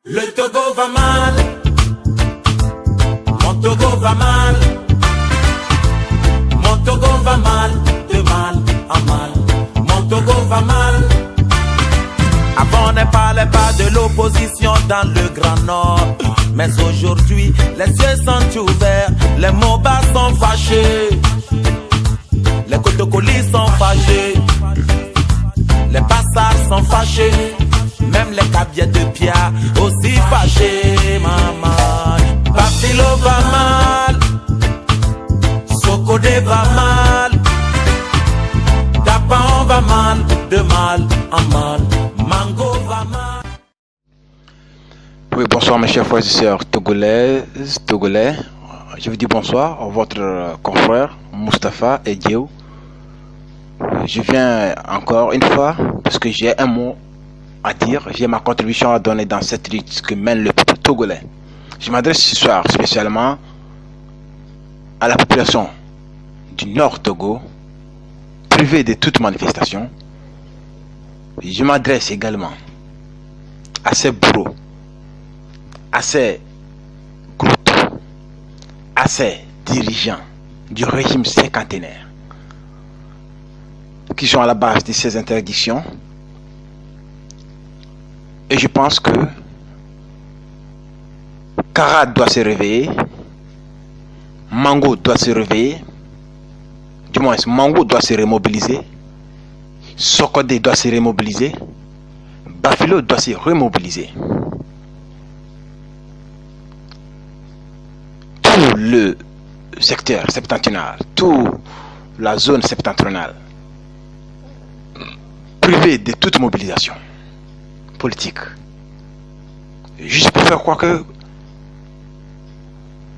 Le Togo va mal, mon Togo va mal, mon Togo va mal, de mal en mal, mon Togo va mal. Avant ne parlait pas de l'opposition dans le Grand Nord, mais aujourd'hui les yeux sont ouverts, les Mobas sont fâchés, les Kotokolis sont fâchés, les Bassards sont fâchés. Même les cabiers de Pia aussi fâchés, maman. Bafilo va mal, Sokode va mal, Dapan va mal, de mal en mal, Mango va mal. Oui, bonsoir mes chers frères et sœurs togolais. Je vous dis bonsoir à votre confrère Mustapha et Dieu. Je viens encore une fois parce que j'ai un mot à dire, j'ai ma contribution à donner dans cette lutte que mène le peuple togolais. Je m'adresse ce soir spécialement à la population du Nord Togo, privée de toute manifestation. Je m'adresse également à ces bourreaux, à ces groupes, à ces dirigeants du régime cinquantenaire qui sont à la base de ces interdictions. Et je pense que Kara doit se réveiller, Mango doit se réveiller, du moins Mango doit se remobiliser, Sokode doit se remobiliser, Bafilo doit se remobiliser. Tout le secteur septentrional, toute la zone septentrionale, privé de toute mobilisation politique, juste pour faire croire que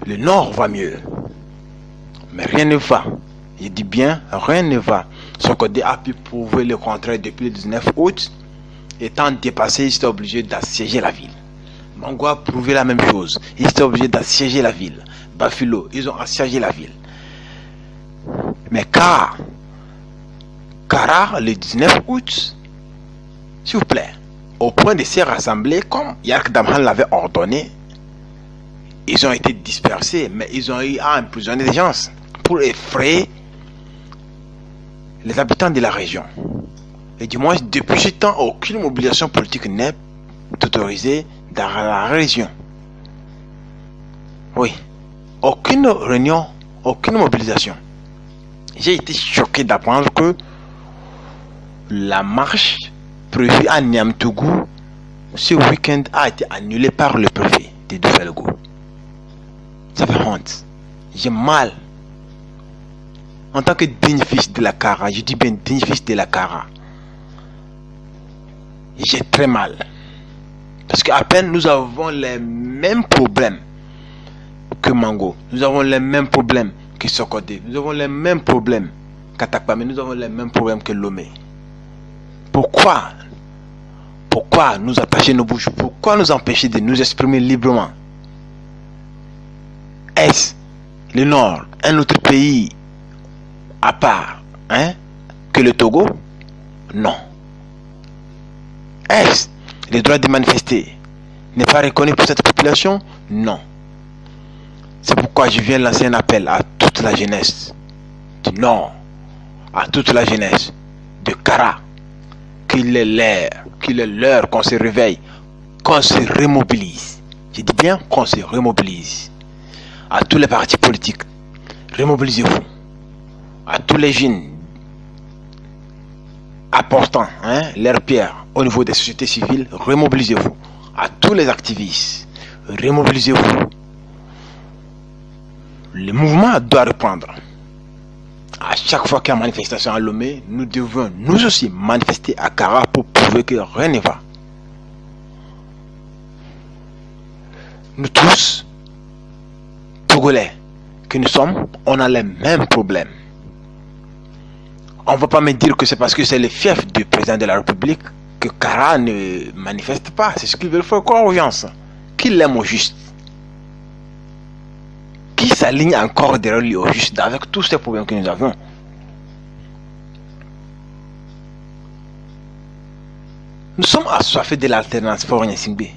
le Nord va mieux, mais rien ne va. Je dis bien rien ne va. Sokode a pu prouver le contraire depuis le 19 août. Étant dépassé, il était obligé d'assiéger la ville. Mango a prouvé la même chose, il était obligé d'assiéger la ville. Bafilo, ils ont assiégé la ville. Mais Kara le 19 août, s'il vous plaît, au point de se rassembler comme Yark Damhan l'avait ordonné, ils ont été dispersés, mais ils ont eu à emprisonner des gens pour effrayer les habitants de la région. Et du moins, depuis ce temps, aucune mobilisation politique n'est autorisée dans la région. Oui, aucune réunion, aucune mobilisation. J'ai été choqué d'apprendre que la marche prévu à Niamtougou ce week-end a été annulé par le préfet de Doufelgo. Ça fait honte. J'ai mal. En tant que digne fils de la Kara, je dis bien digne fils de la Kara, j'ai très mal. Parce qu'à peine nous avons les mêmes problèmes que Mango. Nous avons les mêmes problèmes que Sokode. Nous avons les mêmes problèmes qu'Atakpa, mais nous avons les mêmes problèmes que Lomé. Pourquoi nous attacher nos bouches? Pourquoi nous empêcher de nous exprimer librement? Est-ce le Nord un autre pays à part que le Togo? Non. Est-ce le droit de manifester n'est pas reconnu pour cette population? Non. C'est pourquoi je viens lancer un appel à toute la jeunesse du Nord, à toute la jeunesse de Kara, qu'il est l'heure qu'on se réveille, qu'on se remobilise. Je dis bien qu'on se remobilise. À tous les partis politiques, remobilisez-vous. À tous les jeunes apportant leur pierre au niveau des sociétés civiles, remobilisez-vous. À tous les activistes, remobilisez-vous. Le mouvement doit reprendre. À chaque fois qu'il y a manifestation à Lomé, nous devons nous aussi manifester à Kara pour prouver que rien ne va. Nous tous, Togolais que nous sommes, on a les mêmes problèmes. On ne va pas me dire que c'est parce que c'est le fief du président de la République que Kara ne manifeste pas. C'est ce qu'ils veulent faire croire aux gens. Qui l'aime au juste? Qui s'aligne encore derrière lui au juste avec tous ces problèmes que nous avons? Nous sommes assoiffés de l'alternance Faure Gnassingbé.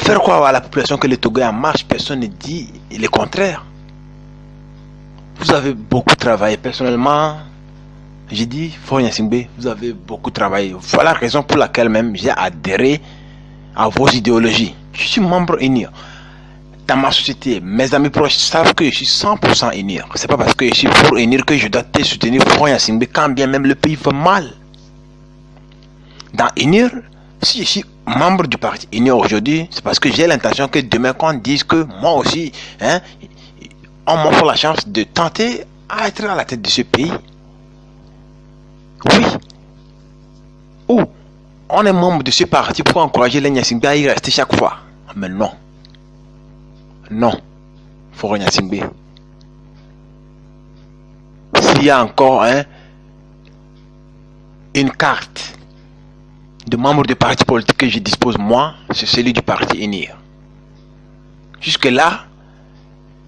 faire croire à la population que le Togo est en marche, personne ne dit le contraire. Vous avez beaucoup travaillé. Personnellement, j'ai dit, Faure Gnassingbé, vous avez beaucoup travaillé. Voilà la raison pour laquelle même j'ai adhéré à vos idéologies. Je suis membre UNIR. Dans ma société, mes amis proches savent que je suis 100% UNIR. C'est pas parce que je suis pour UNIR que je dois te soutenir Faure Gnassingbé quand bien même le pays va mal. Dans UNIR, si je suis membre du parti UNIR aujourd'hui, c'est parce que j'ai l'intention que demain, quand on dise que moi aussi, on m'offre la chance de tenter à être à la tête de ce pays. Oui. Ou on est membre de ce parti pour encourager les Gnassingbé à y rester chaque fois. Mais non. Non. Faure Gnassingbé. S'il y a encore une carte de membre de parti politique que je dispose moi, c'est celui du parti UNIR. Jusque là,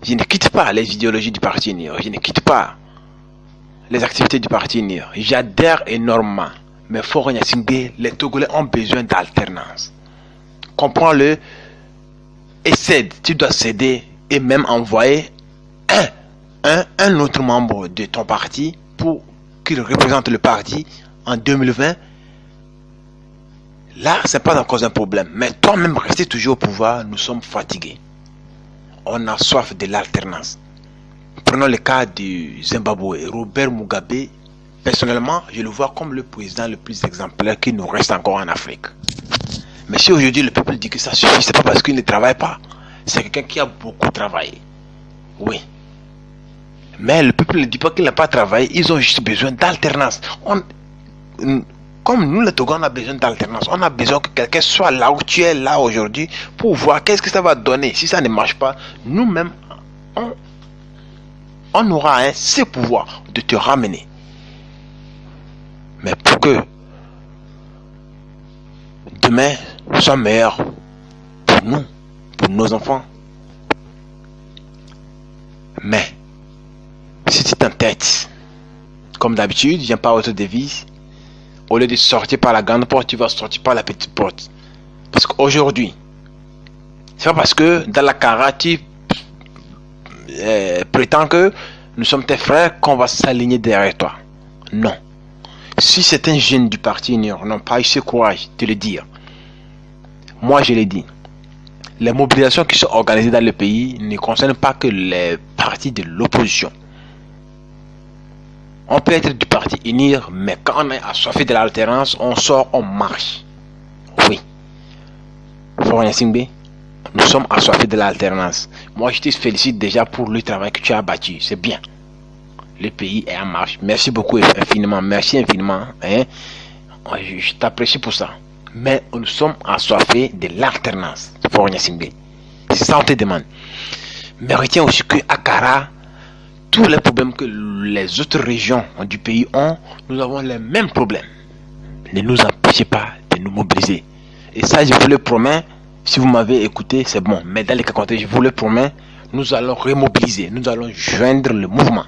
je ne quitte pas les idéologies du parti UNIR. Je ne quitte pas les activités du parti UNIR. J'adhère énormément. Mais Faure Gnassingbé, les Togolais ont besoin d'alternance. Comprends-le et cède. Tu dois céder et même envoyer un autre membre de ton parti pour qu'il représente le parti en 2020. Là, c'est pas encore un problème. Mais toi-même, rester toujours au pouvoir, nous sommes fatigués. On a soif de l'alternance. Prenons le cas du Zimbabwe. Robert Mugabe, personnellement, je le vois comme le président le plus exemplaire qui nous reste encore en Afrique. Mais si aujourd'hui le peuple dit que ça suffit, c'est pas parce qu'il ne travaille pas. C'est quelqu'un qui a beaucoup travaillé. Oui. Mais le peuple ne dit pas qu'il n'a pas travaillé. Ils ont juste besoin d'alternance. Comme nous, les Togo, on a besoin d'alternance. On a besoin que quelqu'un soit là où tu es là aujourd'hui pour voir qu'est-ce que ça va donner. Si ça ne marche pas, nous-mêmes, on aura ce pouvoir de te ramener. Mais pour que demain soit meilleur pour nous, pour nos enfants. Mais si tu t'entêtes, comme d'habitude, j'aime pas votre devise. Au lieu de sortir par la grande porte, tu vas sortir par la petite porte. Parce qu'aujourd'hui, c'est pas parce que dans la Cara, tu prétends que nous sommes tes frères qu'on va s'aligner derrière toi. Non. Si certains jeunes du parti UNIR n'ont pas eu ce courage de le dire, moi je l'ai dit, les mobilisations qui sont organisées dans le pays ne concernent pas que les partis de l'opposition. On peut être du parti UNIR, mais quand on est assoiffé de l'alternance, on sort, on marche. Oui. Faure Gnassingbé, nous sommes assoiffés de l'alternance. Moi, je te félicite déjà pour le travail que tu as bâti. C'est bien. Le pays est en marche. Merci beaucoup infiniment. Merci infiniment. Je t'apprécie pour ça. Mais nous sommes assoiffés de l'alternance. Faure Gnassingbé. C'est ça on te demande. Mais retiens aussi que Akara, tous les problèmes que les autres régions du pays ont, nous avons les mêmes problèmes. Ne nous empêchez pas de nous mobiliser. Et ça, je vous le promets, si vous m'avez écouté, c'est bon. Mais dans les cas contraires, je vous le promets, nous allons remobiliser. Nous allons joindre le mouvement.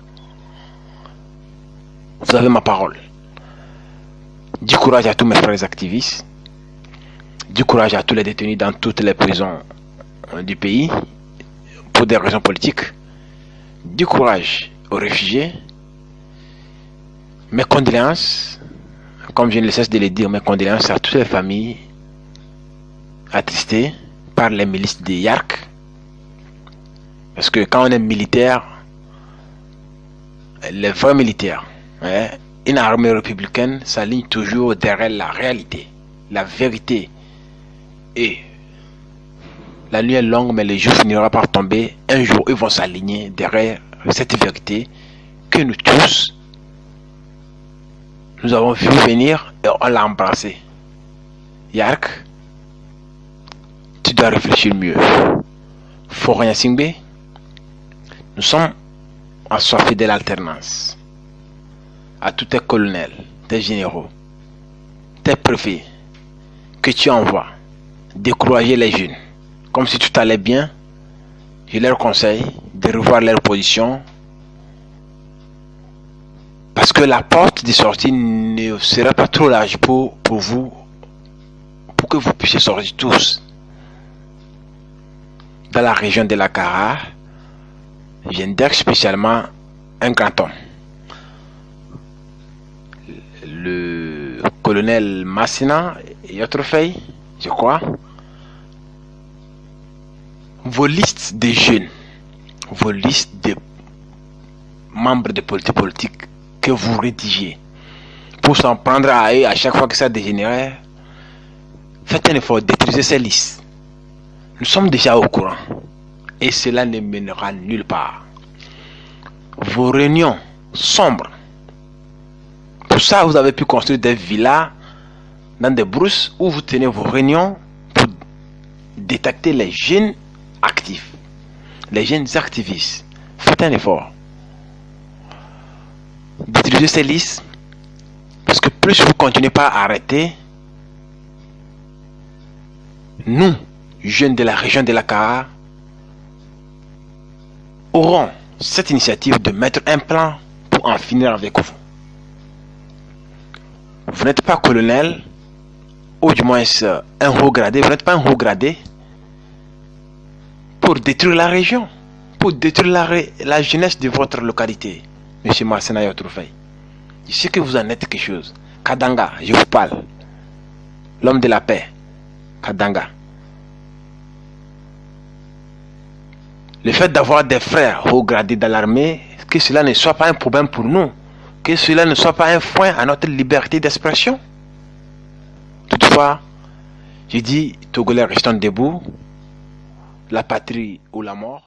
Vous avez ma parole. Du courage à tous mes frères activistes. Du courage à tous les détenus dans toutes les prisons du pays pour des raisons politiques. Du courage aux réfugiés. Mes condoléances, comme je ne cesse de le dire, mes condoléances à toutes les familles attristées par les milices de Yark. Parce que quand on est militaire, les vrais militaires, une armée républicaine s'aligne toujours derrière la réalité, la vérité. Et la nuit est longue, mais le jour finira par tomber. Un jour, ils vont s'aligner derrière cette vérité que nous tous, nous avons vu venir et on l'a embrassé. Yark, tu dois réfléchir mieux. Faure Gnassingbé, nous sommes assoiffés de l'alternance. À tous tes colonels, tes généraux, tes préfets que tu envoies décourager les jeunes. Comme si tout allait bien, je leur conseille de revoir leur position. Parce que la porte de sortie ne sera pas trop large pour vous, pour que vous puissiez sortir tous. dans la région de la Kara, j'indexe spécialement un grand homme. Le colonel Massina et autres faits, je crois. Vos listes de jeunes, vos listes de membres de politique que vous rédigez pour s'en prendre à eux à chaque fois que ça dégénère, faites un effort, détruisez ces listes. Nous sommes déjà au courant et cela ne mènera nulle part. Vos réunions sombres, pour ça vous avez pu construire des villas dans des brousses où vous tenez vos réunions pour détecter les jeunes actifs, les jeunes activistes. Faites un effort. Détruisez ces listes parce que plus vous continuez pas à arrêter, nous, jeunes de la région de la Kara, aurons cette initiative de mettre un plan pour en finir avec vous. Vous n'êtes pas colonel, ou du moins un haut gradé, vous n'êtes pas un haut gradé pour détruire la région, pour détruire la jeunesse de votre localité, M. Massena Yotroufei. Je sais que vous en êtes quelque chose. Kadanga, je vous parle. L'homme de la paix, Kadanga. Le fait d'avoir des frères haut gradés dans l'armée, que cela ne soit pas un problème pour nous, que cela ne soit pas un frein à notre liberté d'expression. Toutefois, je dis, Togolais, restons debout, la patrie ou la mort.